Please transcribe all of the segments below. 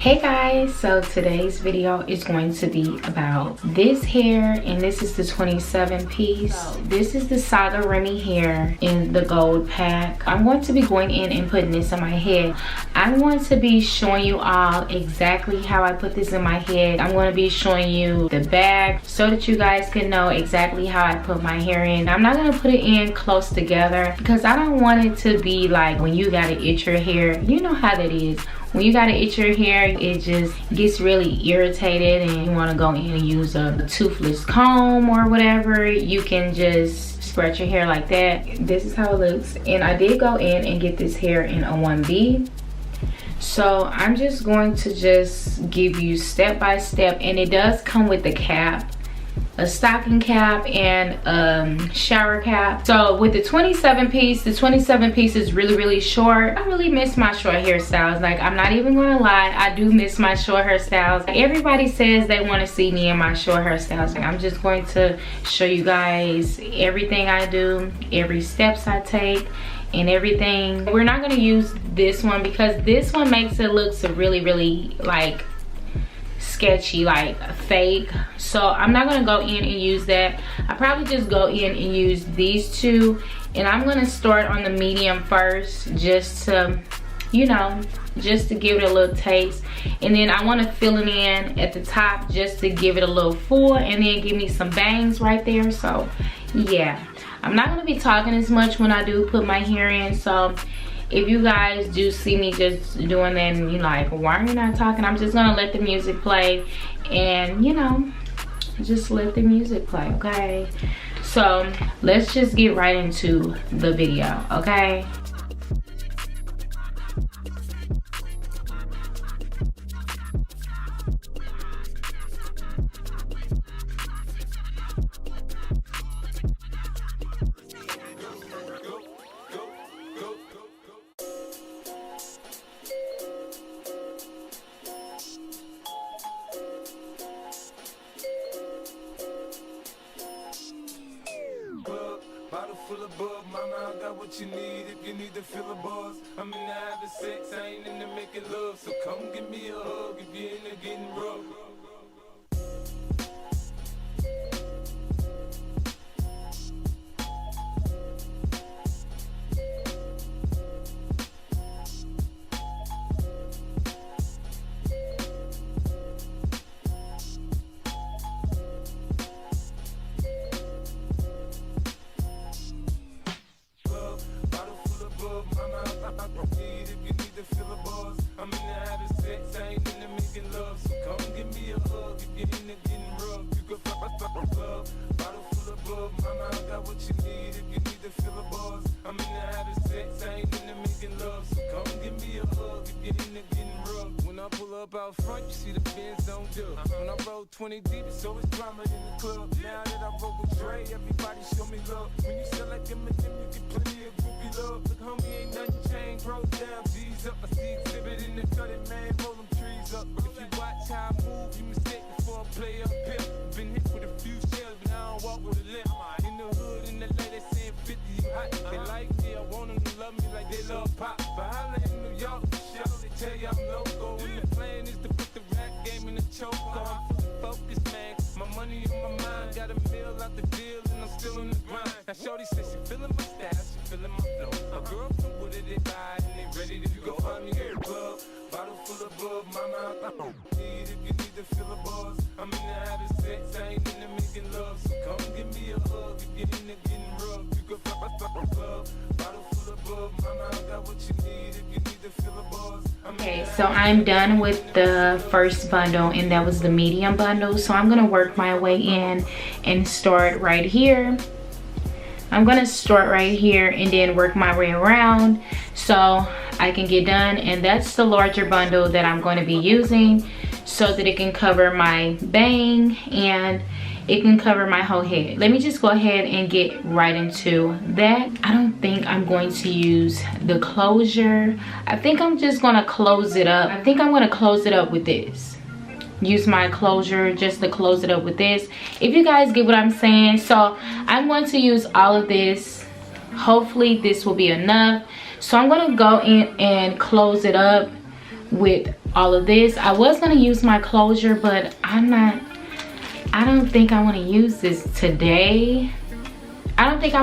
Hey guys, so today's video is going to be about this hair, and this is the 27 piece. So this is the Saga Remy hair in the gold pack. I'm going to be going in and putting this in my head. I'm going to be showing you all exactly how I put this in my head. I'm going to be showing you the back so that you guys can know exactly how I put my hair in. I'm not going to put it in close together because I don't want it to be like when you gotta itch your hair. You know how that is. When you gotta itch your hair, it just gets really irritated and you wanna go in and use a toothless comb or whatever. You can just scratch your hair like that. This is how it looks. And I did go in and get this hair in a 1B. So I'm just going to just give you step by step, and it does come with the cap, a stocking cap and shower cap. So with the 27 piece, the 27 piece is really short. I really miss my short hairstyles. Like, I'm not even gonna lie, I do miss my short hairstyles. Everybody says they want to see me in my short hairstyles. I'm just going to show you guys everything I do, every steps I take and everything. We're not gonna use this one because this one makes it look so really like sketchy, like fake. So I'm not gonna go in and use that. I probably just go in and use these two, and I'm gonna start on the medium first, just to, you know, just to give it a little taste. And then I want to fill it in at the top just to give it a little full, and then give me some bangs right there. So yeah, I'm not gonna be talking as much when I do put my hair in. So if you guys do see me just doing that and you're like, why are you not talking? I'm just gonna let the music play, and you know, just let the music play, okay? So let's just get right into the video, okay? Bottle full of bub, mama, I got what you need if you need to feel a buzz. I'm in the having sex, I ain't into making love. So come give me a hug if you're into getting rough. If you need to feel a buzz, I'm in the having sex, I ain't into making love. So come give me a hug if you're into getting rough. You can fuck love, bottle full of bub, mama, I got what you need if you need to feel a buzz. I'm in the having sex, I ain't into making love. So come give me a hug if you're into getting rough. When I pull up out front, you see the Benz on dub. When I roll 20 deep, it's always drama in the club. Now that I roll with Dre, everybody show me love. When you sell like them and them, you get plenty of groupie love. Look, homie, ain't nothing changed, bro, down, G's up. I see exhibit in the cutting, man, roll them trees up. If you watch how I move, you mistake before I play up here. Been hit with a few shells, but I don't walk with a limp. In the hood, in the lady, they saying 50, you hot. They like me, I want them to love me like they love pop. But holla in New York, show, they tell you I'm local. And the plan is to put the rap game in the choke. I'm fully focused, man. My money on my mind, got a meal out the deal, and I'm still in the grind. Now shorty says she feeling my style, she feeling my flow. A girl from Wooded, they buy and they ready to go find me at the club. Bottle full of bub, mama, I don't need if you need to feel a buzz. I'm in the having sex, I ain't into making love. So come give me a hug if you're into getting rough. You can fuck love, bottle full of bub, mama, I got what you need if you need to feel a buzz. Okay, so I'm done with the first bundle, and that was the medium bundle. So I'm gonna work my way in and start right here. I'm gonna start right here and then work my way around so I can get done. And that's the larger bundle that I'm going to be using so that it can cover my bang and it can cover my whole head. Let me just go ahead and get right into that. I don't think I'm going to use the closure. I think I'm just gonna close it up. I think I'm gonna close it up with this. Use my closure just to close it up with this, if you guys get what I'm saying. So I'm going to use all of this. Hopefully this will be enough. So I'm going to go in and close it up with all of this. I was gonna use my closure, but I don't think I want to use this today. I think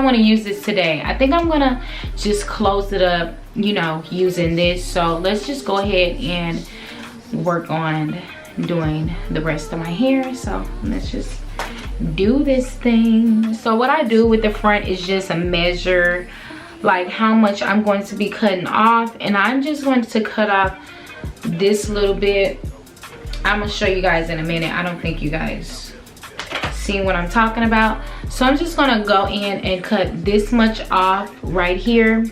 I'm gonna just close it up, you know, using this. So let's just go ahead and work on doing the rest of my hair. So let's just do this thing. So what I do with the front is just a measure like how much I'm going to be cutting off, and I'm just going to cut off this little bit. I'm gonna show you guys in a minute. I don't think you guys see what I'm talking about. So I'm just gonna go in and cut this much off right here,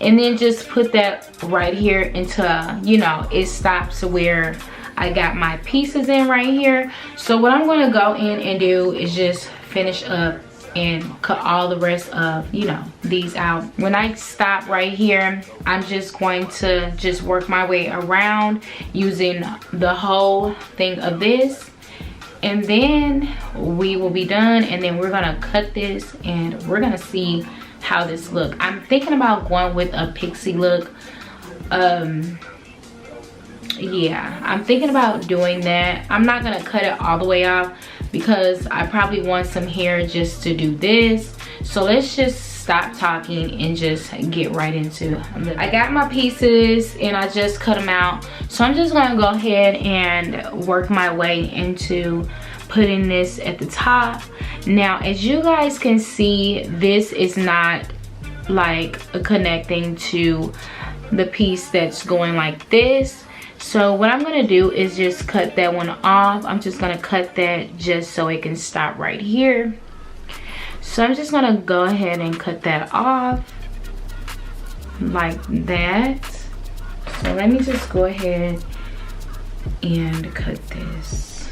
and then just put that right here into, you know, it stops where I got my pieces in right here. So what I'm gonna go in and do is just finish up and cut all the rest of, you know, these out. When I stop right here, I'm just going to just work my way around using the whole thing of this, and then we will be done. And then we're gonna cut this and we're gonna see how this look. I'm thinking about going with a pixie look. Yeah, I'm thinking about doing that. I'm not gonna cut it all the way off because I probably want some hair just to do this. So let's just stop talking and just get right into it. I got my pieces and I just cut them out. So I'm just gonna go ahead and work my way into putting this at the top. Now, as you guys can see, this is not like connecting to the piece that's going like this. So what I'm gonna do is just cut that one off. I'm just gonna cut that just so it can stop right here. So I'm just gonna go ahead and cut that off like that. So let me just go ahead and cut this.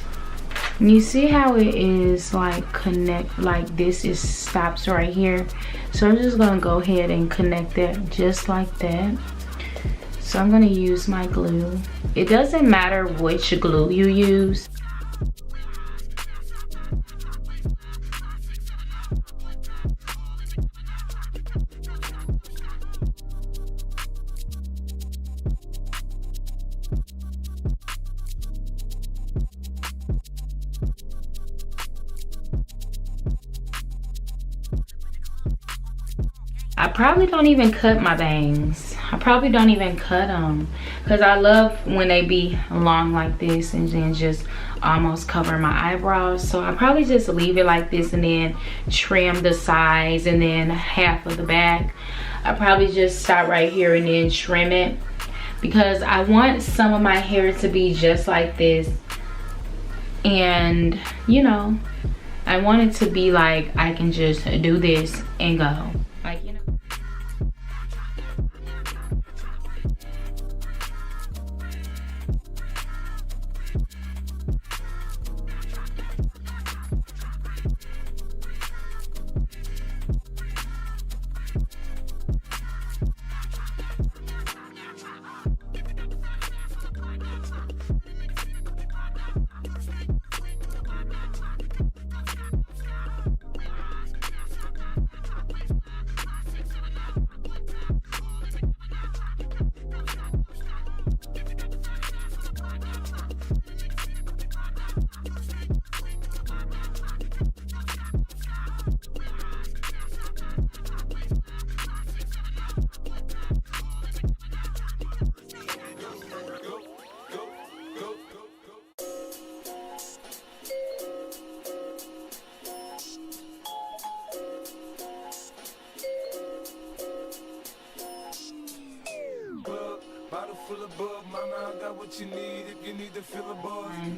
And you see how it is like connect, like this is stops right here. So I'm just gonna go ahead and connect that just like that. So I'm gonna use my glue. It doesn't matter which glue you use. I probably don't even cut my bangs. I probably don't even cut them because I love when they be long like this and then just almost cover my eyebrows. So I probably just leave it like this and then trim the sides and then half of the back. I probably just stop right here and then trim it because I want some of my hair to be just like this, and you know, I want it to be like I can just do this and go, like, you know.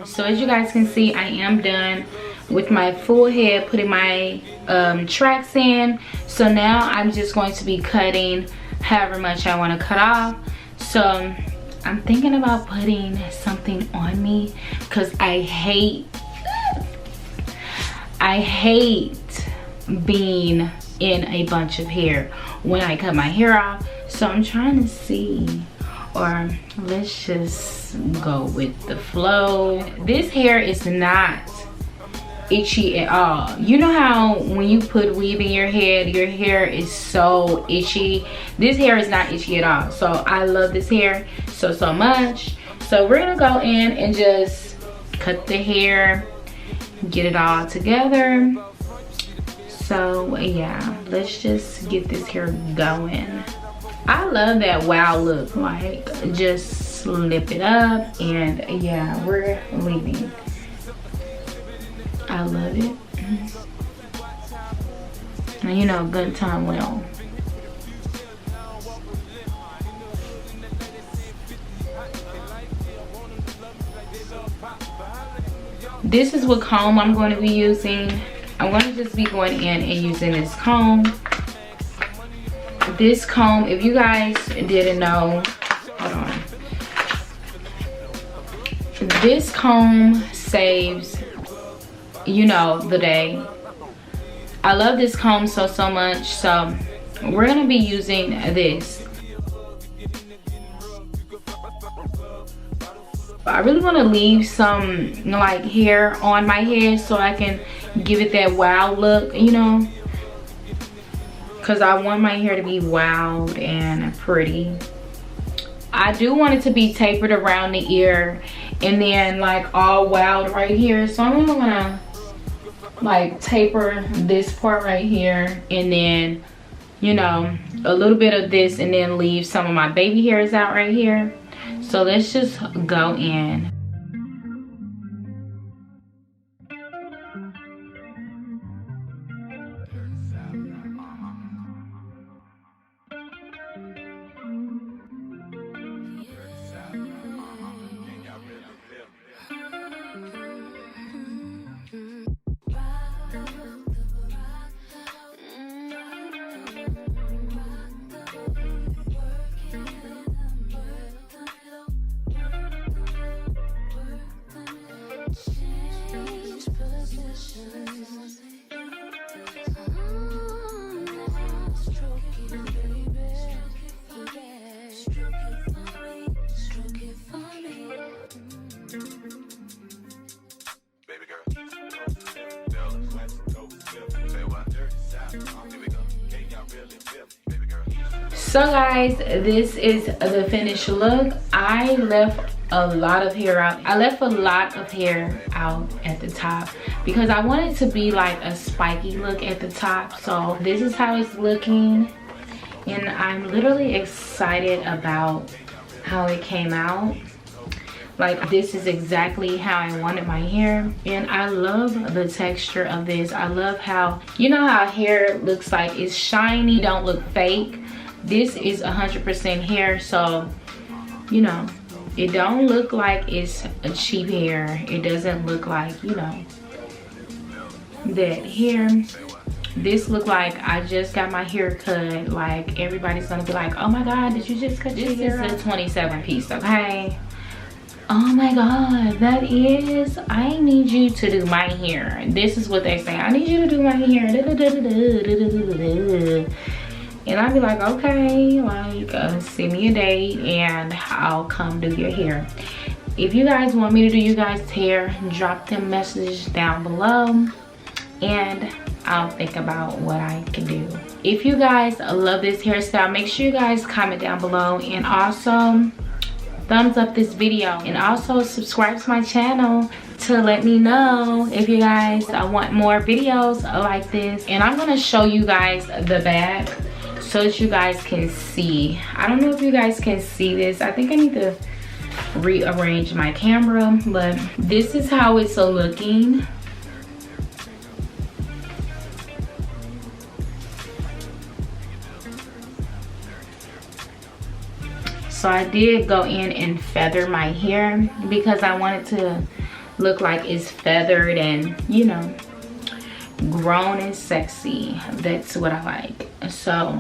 So as you guys can see, I am done with my full head, putting my tracks in. So now I'm just going to be cutting however much I want to cut off. So I'm thinking about putting something on me because I hate being in a bunch of hair when I cut my hair off. So I'm trying to see, or let's just go with the flow. This hair is not itchy at all. You know how when you put weave in your hair is so itchy? This hair is not itchy at all. So I love this hair so much. So we're gonna go in and just cut the hair, get it all together. So yeah, let's just get this hair going. I love that wow look, like just slip it up, and yeah, we're leaving. I love it. And you know, good time well. This is what comb I'm going to be using. I'm going to just be going in and using this comb. This comb, if you guys didn't know, hold on. This comb saves, you know, the day. I love this comb so much. So we're going to be using this. I really want to leave some like hair on my head so I can give it that wow look, you know, because I want my hair to be wild and pretty. I do want it to be tapered around the ear and then like all wild right here. So I'm gonna like taper this part right here, and then, you know, a little bit of this, and then leave some of my baby hairs out right here. So let's just go in. So guys, this is the finished look. I left a lot of hair out. I left a lot of hair out at the top because I want it to be like a spiky look at the top. So this is how it's looking, and I'm literally excited about how it came out. Like, this is exactly how I wanted my hair, and I love the texture of this. I love how, you know how hair looks like it's shiny, don't look fake. This is 100% hair, so you know, it don't look like it's a cheap hair. It doesn't look like, you know, that hair. This look like I just got my hair cut. Like, everybody's gonna be like, oh my god, did you just cut your hair? This is a 27 piece, okay? Oh my god, that is, I need you to do my hair. This is what they say, I need you to do my hair. And I'd be like, okay, like, send me a date and I'll come do your hair. If you guys want me to do you guys' hair, drop them messages down below and I'll think about what I can do. If you guys love this hairstyle, make sure you guys comment down below, and also thumbs up this video, and also subscribe to my channel to let me know if you guys want more videos like this. And I'm gonna show you guys the back so that you guys can see. I don't know if you guys can see this. I think I need to rearrange my camera, but this is how it's looking. So I did go in and feather my hair because I wanted to look like it's feathered and, you know, grown and sexy. That's what I like. So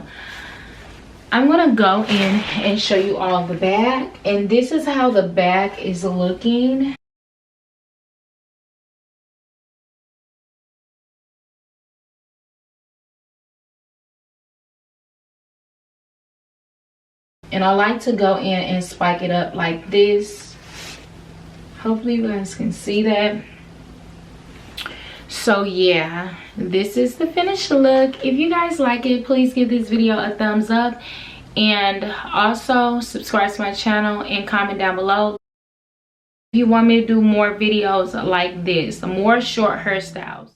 I'm gonna go in and show you all the back, and this is how the back is looking. And I like to go in and spike it up like this. Hopefully you guys can see that. So yeah, this is the finished look. If you guys like it, please give this video a thumbs up, and also subscribe to my channel and comment down below. If you want me to do more videos like this, more short hairstyles.